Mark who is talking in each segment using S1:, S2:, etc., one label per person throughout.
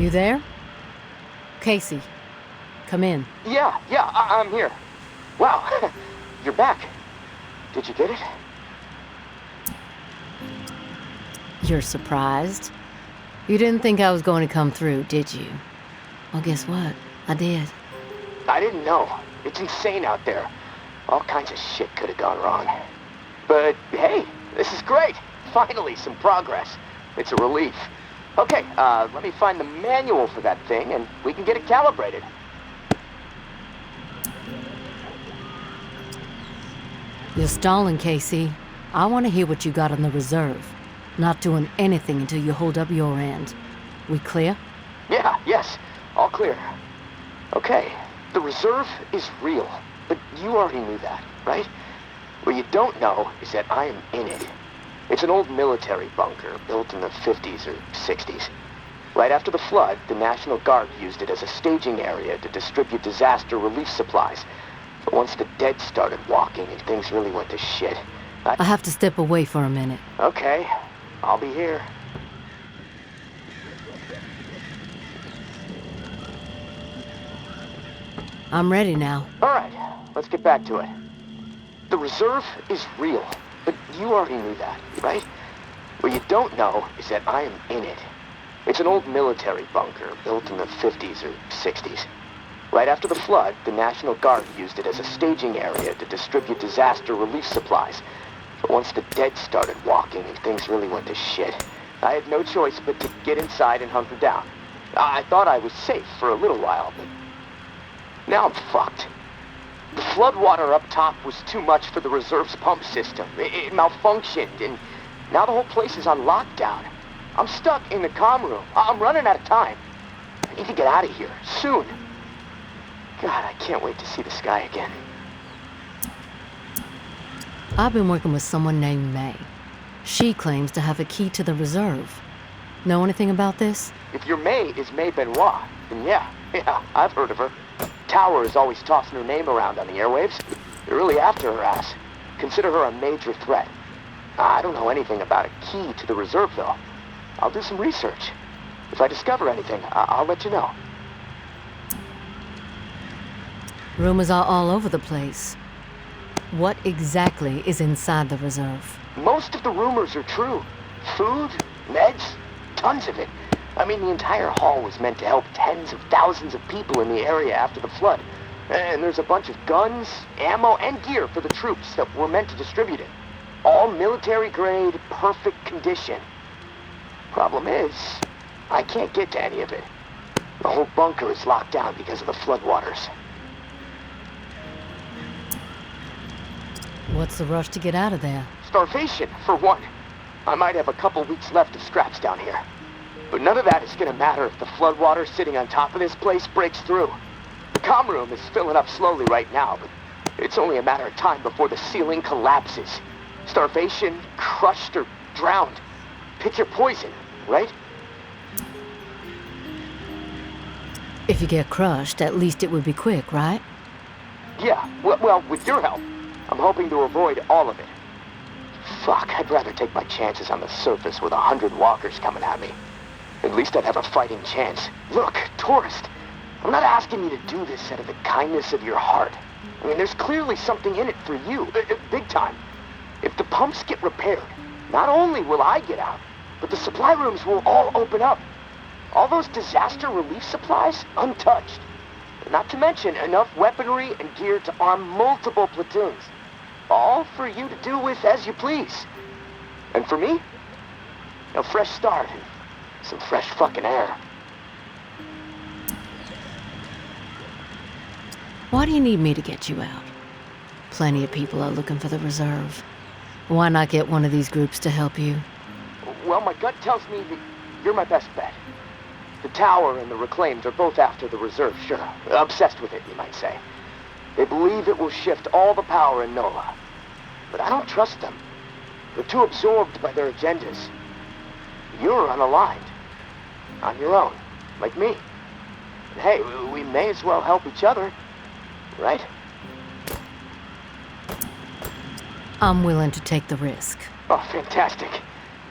S1: You there? Casey, come in.
S2: Yeah, I'm here. Wow, you're back. Did you get it?
S1: You're surprised? You didn't think I was going to come through, did you? Well, guess what? I did.
S2: I didn't know. It's insane out there. All kinds of shit could have gone wrong. But hey, this is great. Finally, some progress. It's a relief. Okay, let me find the manual for that thing and we can get it calibrated.
S1: You're stalling, Casey. I want to hear what you got on the reserve. Not doing anything until you hold up your end. We clear?
S2: Yeah, yes, all clear. Okay, the reserve is real, but you already knew that, right? What you don't know is that I am in it. It's an old military bunker built in the 50s or 60s. Right after the flood, the National Guard used it as a staging area to distribute disaster relief supplies. But once the dead started walking and things really went to shit,
S1: I have to step away for a minute.
S2: Okay, I'll be here.
S1: I'm ready now.
S2: All right, let's get back to it. The reserve is real, but you already knew that, right? What you don't know is that I am in it. It's an old military bunker built in the 50s or 60s. Right after the flood, the National Guard used it as a staging area to distribute disaster relief supplies. But once the dead started walking and things really went to shit, I had no choice but to get inside and hunker down. I thought I was safe for a little while, but now I'm fucked. The floodwater up top was too much for the reserve's pump system. It malfunctioned, and now the whole place is on lockdown. I'm stuck in the comm room. I'm running out of time. I need to get out of here, soon. God, I can't wait to see the sky again.
S1: I've been working with someone named May. She claims to have a key to the reserve. Know anything about this?
S2: If your May is May Benoit, then yeah, I've heard of her. Tower is always tossing her name around on the airwaves. They're really after her ass. Consider her a major threat. I don't know anything about a key to the reserve, though. I'll do some research. If I discover anything, I'll let you know.
S1: Rumors are all over the place. What exactly is inside the reserve?
S2: Most of the rumors are true. Food, meds, tons of it. I mean, the entire hall was meant to help tens of thousands of people in the area after the flood. And there's a bunch of guns, ammo, and gear for the troops that were meant to distribute it. All military-grade, perfect condition. Problem is, I can't get to any of it. The whole bunker is locked down because of the floodwaters.
S1: What's the rush to get out of there?
S2: Starvation, for one. I might have a couple weeks left of scraps down here. But none of that is gonna matter if the floodwater sitting on top of this place breaks through. The comm room is filling up slowly right now, but it's only a matter of time before the ceiling collapses. Starvation, crushed, or drowned. Pick your poison, right?
S1: If you get crushed, at least it would be quick, right?
S2: Yeah, well, with your help, I'm hoping to avoid all of it. Fuck, I'd rather take my chances on the surface with 100 walkers coming at me. At least I'd have a fighting chance. Look, tourist, I'm not asking you to do this out of the kindness of your heart. I mean, there's clearly something in it for you, big time. If the pumps get repaired, not only will I get out, but the supply rooms will all open up. All those disaster relief supplies, untouched. Not to mention enough weaponry and gear to arm multiple platoons. All for you to do with as you please. And for me, a fresh start and some fresh fucking air.
S1: Why do you need me to get you out? Plenty of people are looking for the reserve. Why not get one of these groups to help you?
S2: Well, my gut tells me that you're my best bet. The Tower and the Reclaimed are both after the reserve, sure. Obsessed with it, you might say. They believe it will shift all the power in NOLA. But I don't trust them. They're too absorbed by their agendas. You're unaligned. On your own, like me. And hey, we may as well help each other, right?
S1: I'm willing to take the risk.
S2: Oh, fantastic.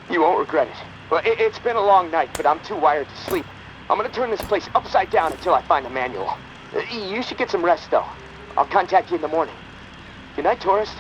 S2: You won't regret it. Well, it's been a long night, but I'm too wired to sleep. I'm gonna turn this place upside down until I find the manual. You should get some rest, though. I'll contact you in the morning. Good night, tourist.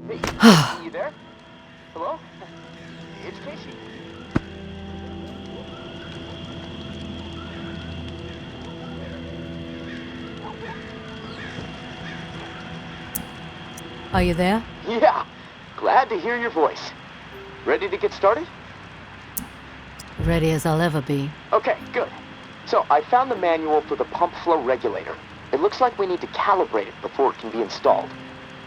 S2: Hey, you there? Hello? It's Casey.
S1: Are you there?
S2: Yeah, glad to hear your voice. Ready to get started?
S1: Ready as I'll ever be.
S2: Okay, good. So, I found the manual for the pump flow regulator. It looks like we need to calibrate it before it can be installed.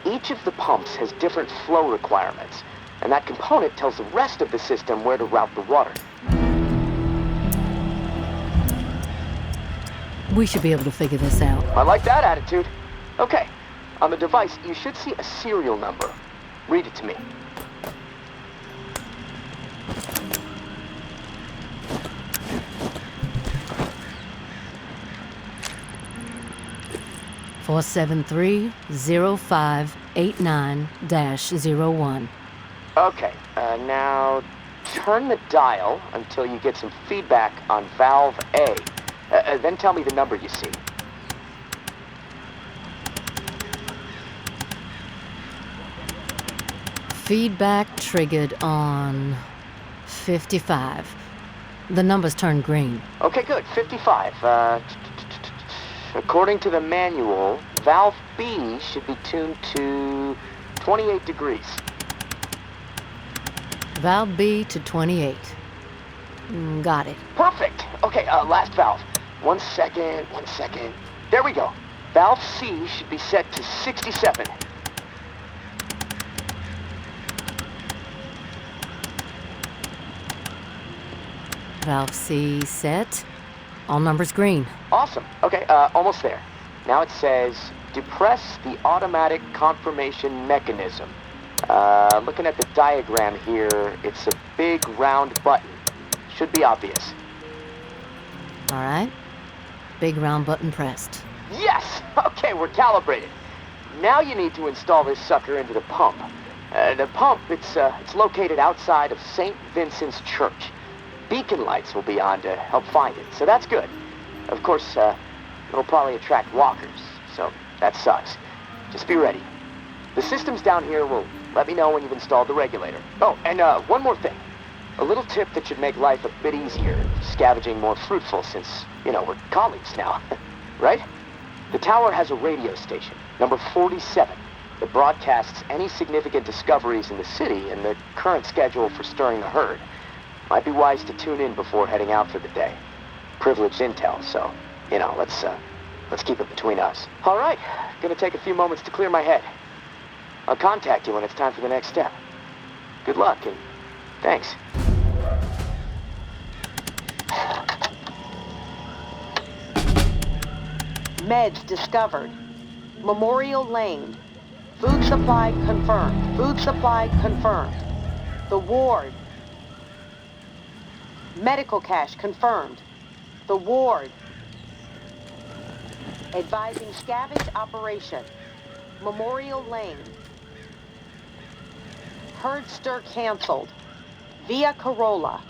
S2: Each of the pumps has different flow requirements, and that component tells the rest of the system where to route the water.
S1: We should be able to figure this out.
S2: I like that attitude. Okay, on the device, you should see a serial number. Read it to me.
S1: Four 730-589-01.
S2: Okay, now turn the dial until you get some feedback on valve A. Then tell me the number you see.
S1: Feedback triggered on 55. The numbers turned green.
S2: Okay, good. 55. According to the manual, valve B should be tuned to 28 degrees.
S1: Valve B to 28. Got it.
S2: Perfect. Okay, last valve. 1 second, 1 second. There we go. Valve C should be set to 67.
S1: Valve C set. All numbers green.
S2: Awesome. Okay, almost there. Now it says, depress the automatic confirmation mechanism. Looking at the diagram here, it's a big round button. Should be obvious.
S1: All right. Big round button pressed.
S2: Yes! Okay, we're calibrated. Now you need to install this sucker into the pump. The pump, it's located outside of St. Vincent's Church. Beacon lights will be on to help find it, so that's good. Of course, it'll probably attract walkers, so that sucks. Just be ready. The systems down here will let me know when you've installed the regulator. Oh, and one more thing. A little tip that should make life a bit easier, scavenging more fruitful since, we're colleagues now, right? The tower has a radio station, number 47, that broadcasts any significant discoveries in the city and the current schedule for stirring the herd. Might be wise to tune in before heading out for the day. Privileged intel, so, let's Let's keep it between us. All right. Gonna take a few moments to clear my head. I'll contact you when it's time for the next step. Good luck, and thanks.
S3: Meds discovered. Memorial Lane. Food supply confirmed. Food supply confirmed. The ward. Medical cache confirmed. The ward. Advising scavenge operation. Memorial Lane. Herd stir canceled. Via Corolla.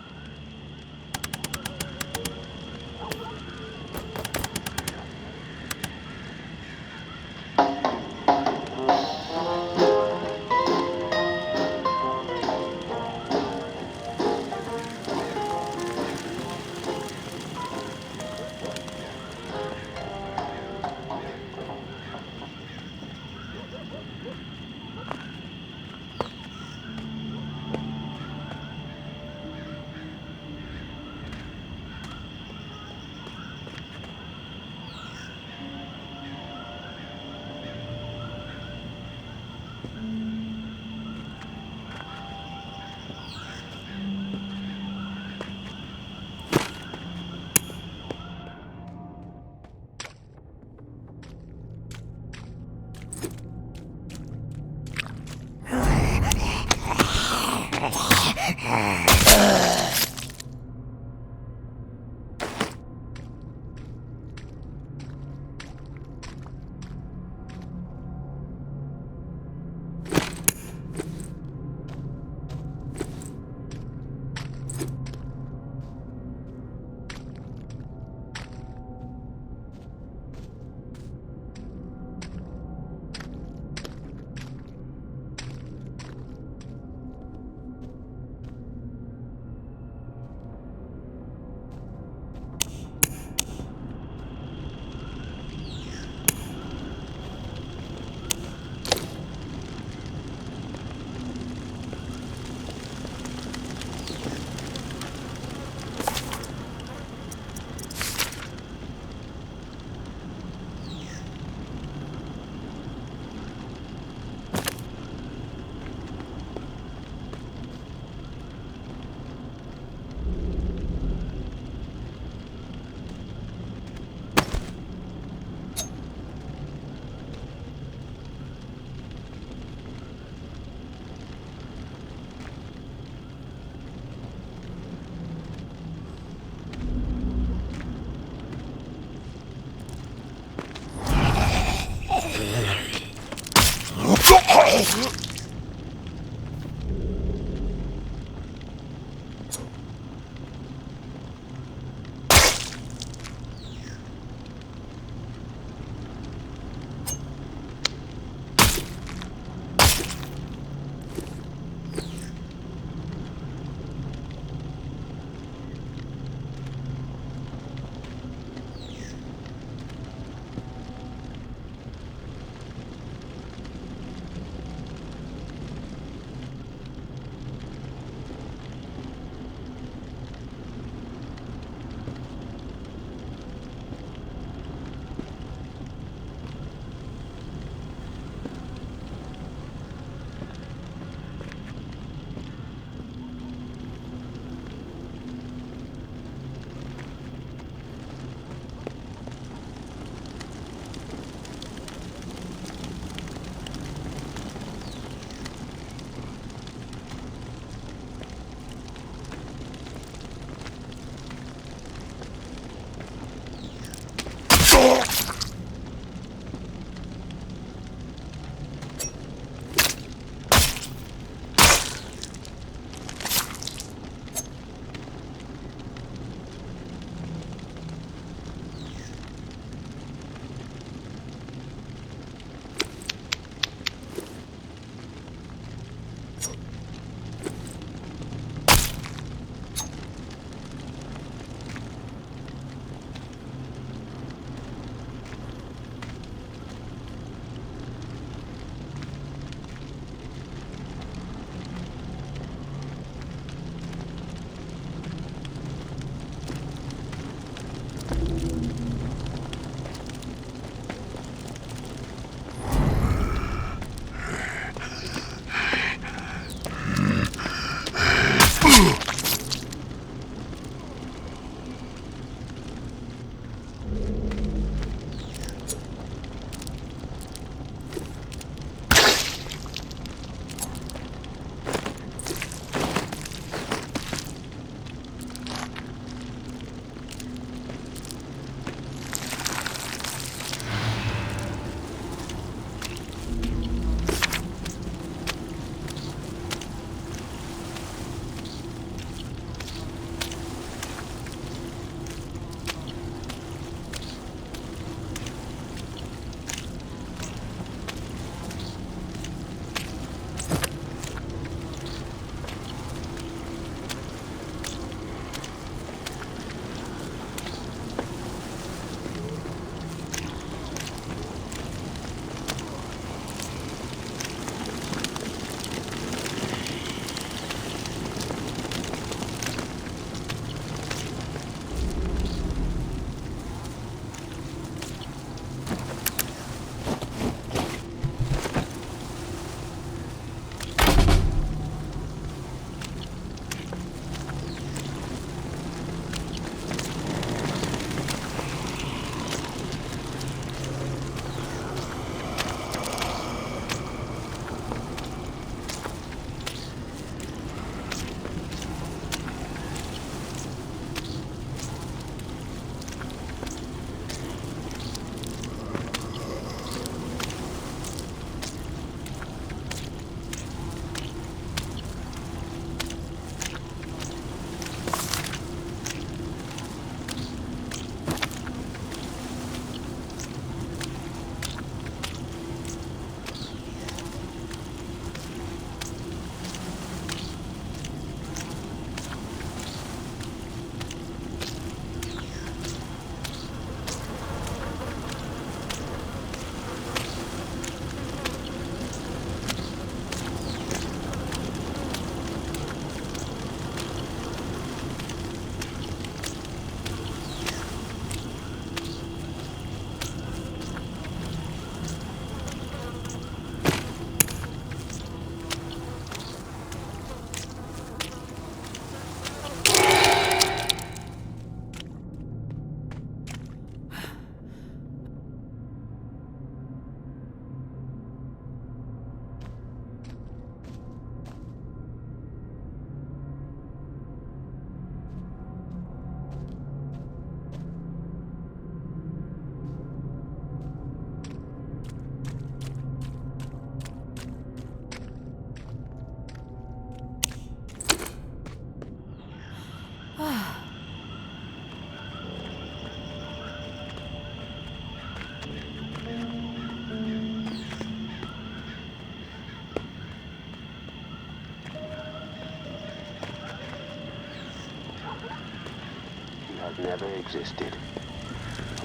S4: ever existed.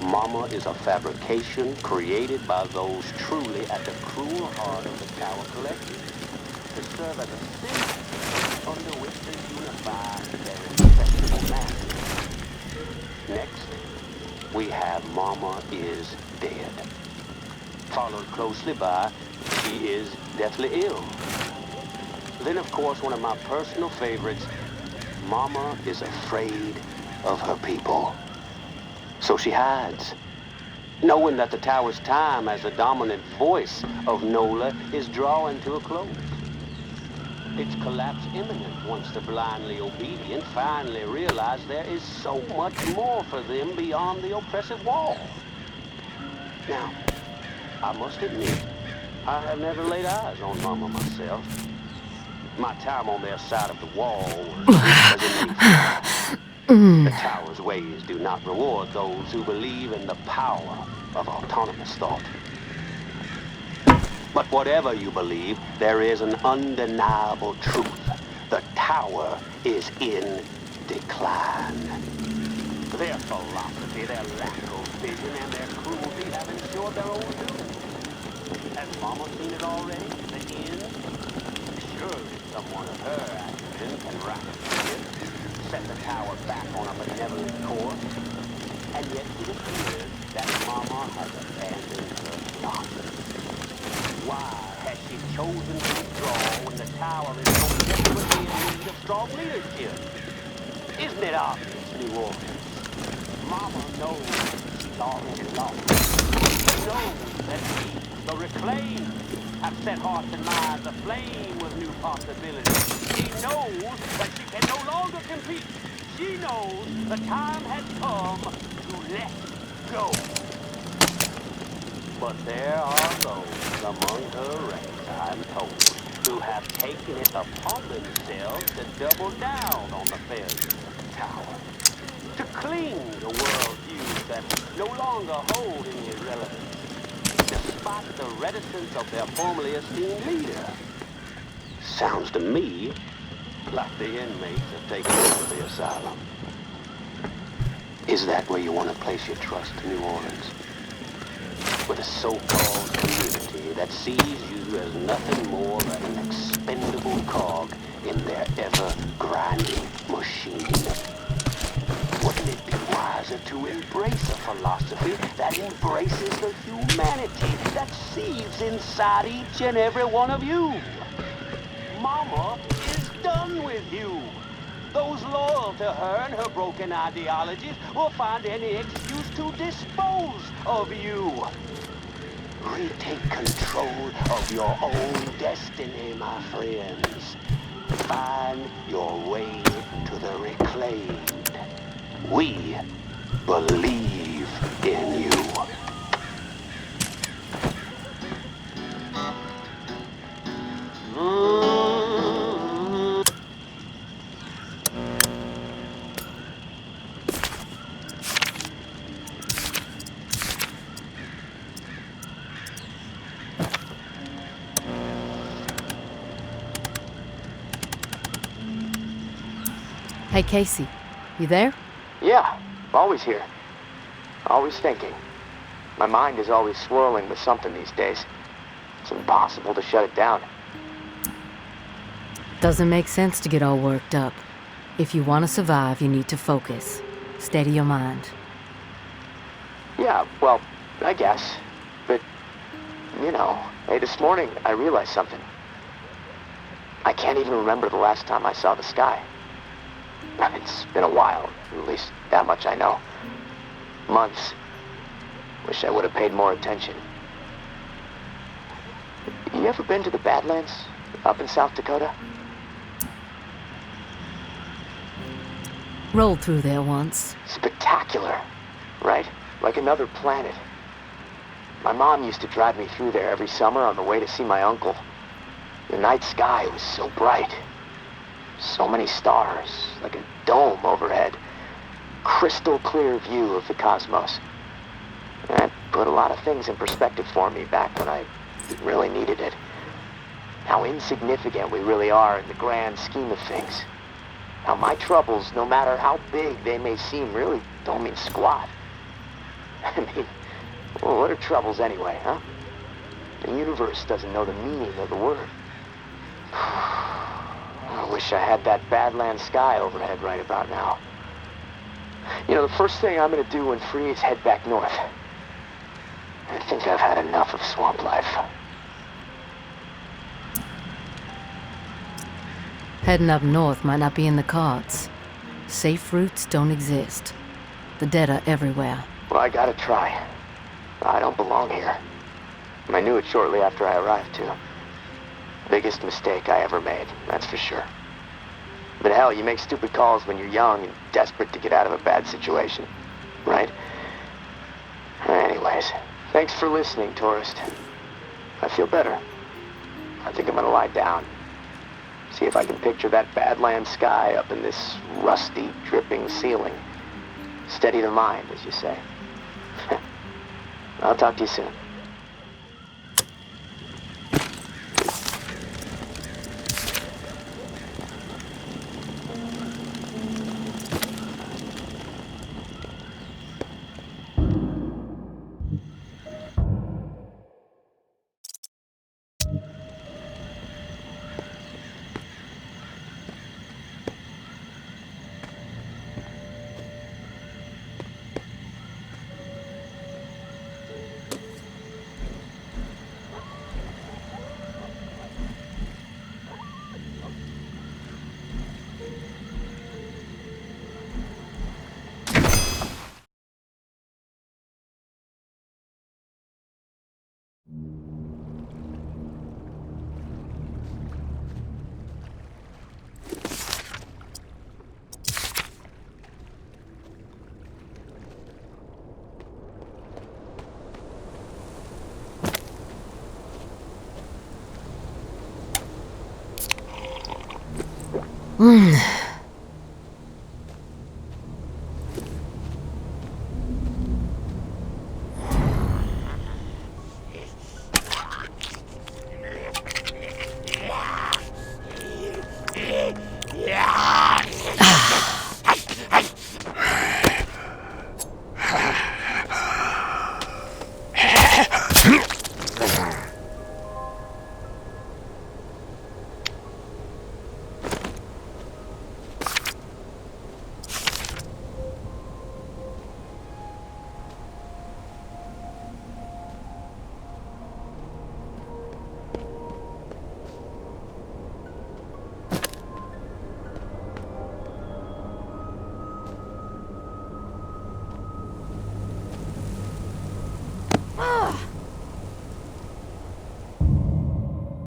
S4: Mama is a fabrication created by those truly at the cruel heart of the Tower Collective to serve as a symbol under which they unify their indestructible masses. Next, we have Mama is dead. Followed closely by she is deathly ill. Then, of course, one of my personal favorites, Mama is afraid of her people. So she hides, knowing that the Tower's time as the dominant voice of NOLA is drawing to a close. Its collapse imminent once the blindly obedient finally realize there is so much more for them beyond the oppressive wall. Now, I must admit, I have never laid eyes on Mama myself. My time on their side of the wall was as it may be. The Tower's ways do not reward those who believe in the power of autonomous thought. But whatever you believe, there is an undeniable truth. The Tower is in decline. Their philosophy, their lack of vision, and their cruelty have ensured their own doom. Has Mama seen it already? The end? Surely someone of her acumen can right the ship, set the Tower back on a benevolent course. And yet it appears that Mama has abandoned her flock. Why has she chosen to withdraw when the Tower is so desperately in need of strong leadership? Isn't it obvious, New Orleans? Mama knows she's already lost. She knows that we, the reclaimed, have set hearts and minds aflame with new possibilities. She knows that she can no longer compete. She knows the time has come to let go. But there are those among her ranks, I'm told, who have taken it upon themselves to double down on the failures of the Tower. To cling to worldviews that no longer hold any relevance, despite the reticence of their formerly esteemed leader. Sounds to me like the inmates have taken over the asylum. Is that where you want to place your trust, New Orleans? With a so-called community that sees you as nothing more than an expendable cog in their ever-grinding machine? Wouldn't it be wiser to embrace a philosophy that embraces the humanity that seethes inside each and every one of you? Mama is done with you. Those loyal to her and her broken ideologies will find any excuse to dispose of you. Retake control of your own destiny, my friends. Find your way to the reclaimed. We believe in you.
S1: Hey, Casey, you there?
S2: Yeah, always here. Always thinking. My mind is always swirling with something these days. It's impossible to shut it down.
S1: Doesn't make sense to get all worked up. If you want to survive, you need to focus. Steady your mind.
S2: Yeah, well, I guess. But, you know, hey, this morning I realized something. I can't even remember the last time I saw the sky. It's been a while, at least that much I know. Months. Wish I would have paid more attention. You ever been to the Badlands up in South Dakota?
S1: Rolled through there once.
S2: Spectacular, right? Like another planet. My mom used to drive me through there every summer on the way to see my uncle. The night sky was so bright. So many stars, like a dome overhead. Crystal clear view of the cosmos. That put a lot of things in perspective for me back when I really needed it. How insignificant we really are in the grand scheme of things. Now, my troubles, no matter how big they may seem, really don't mean squat. I mean, well, what are troubles anyway, huh? The universe doesn't know the meaning of the word. I wish I had that Badland sky overhead right about now. You know, the first thing I'm gonna do when free is head back north. I think I've had enough of swamp life.
S1: Heading up north might not be in the cards. Safe routes don't exist. The dead are everywhere.
S2: Well, I gotta try. I don't belong here. I knew it shortly after I arrived, too. Biggest mistake I ever made, that's for sure. But hell, you make stupid calls when you're young and desperate to get out of a bad situation, right? Anyways, thanks for listening, tourist. I feel better. I think I'm gonna lie down. See if I can picture that Badland sky up in this rusty, dripping ceiling. Steady the mind, as you say. I'll talk to you soon.